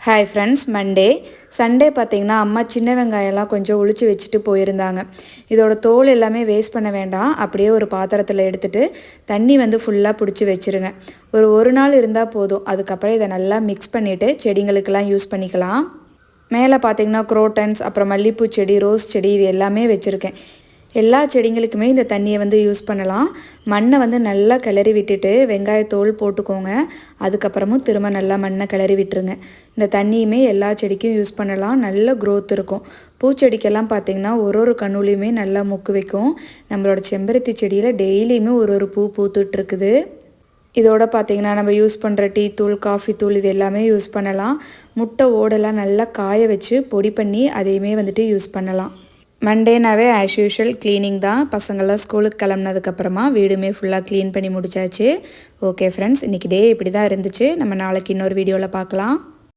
Hi friends, Monday Sunday பார்த்திங்கன்னா அம்மா சின்ன வெங்காயம்லாம் கொஞ்சம் உளிச்சு வச்சுட்டு போயிருந்தாங்க. இதோட தோல் எல்லாமே வேஸ்ட் பண்ண வேண்டாம், அப்படியே ஒரு பாத்திரத்தில் எடுத்துகிட்டு தண்ணி வந்து ஃபுல்லாக பிடிச்சி வச்சுருங்க. ஒரு நாள் இருந்தால் போதும். அதுக்கப்புறம் இதை நல்லா மிக்ஸ் பண்ணிவிட்டு செடிங்களுக்கெல்லாம் யூஸ் பண்ணிக்கலாம். மேலே பார்த்திங்கன்னா குரோட்டன்ஸ், அப்புறம் மல்லிப்பூ செடி, ரோஸ் செடி இது எல்லாமே வச்சுருக்கேன். எல்லா செடிங்களுக்குமே இந்த தண்ணியை வந்து யூஸ் பண்ணலாம். மண்ணை வந்து நல்லா கிளறி விட்டுட்டு வெங்காயத்தோல் போட்டுக்கோங்க. அதுக்கப்புறமும் திரும்ப நல்லா மண்ணை கிளறி விட்டுருங்க. இந்த தண்ணியுமே எல்லா செடிக்கும் யூஸ் பண்ணலாம். நல்ல க்ரோத் இருக்கும். பூச்செடிக்கெல்லாம் பார்த்திங்கன்னா ஒரு கண்ணுலையுமே நல்லா மொக்கு வைக்கும். நம்மளோட செம்பருத்தி செடியில் டெய்லியுமே ஒரு பூ பூத்துட்ருக்குது. இதோட பார்த்திங்கன்னா நம்ம யூஸ் பண்ணுற டீ தூள், காஃபி தூள் இது எல்லாமே யூஸ் பண்ணலாம். முட்டை ஓடெல்லாம் நல்லா காய வச்சு பொடி பண்ணி அதையுமே வந்துட்டு யூஸ் பண்ணலாம். மண்டேனாவே ஆஸ் யூஷுவல் க்ளீனிங் தான். பசங்கள்லாம் ஸ்கூலுக்கு கிளம்புனதுக்கப்புறமா வீடுமே ஃபுல்லாக க்ளீன் பண்ணி முடிச்சாச்சு. ஓகே ஃப்ரெண்ட்ஸ், இன்றைக்கி டே இப்படி தான் இருந்துச்சு. நம்ம நாளைக்கு இன்னொரு வீடியோவில் பார்க்கலாம்.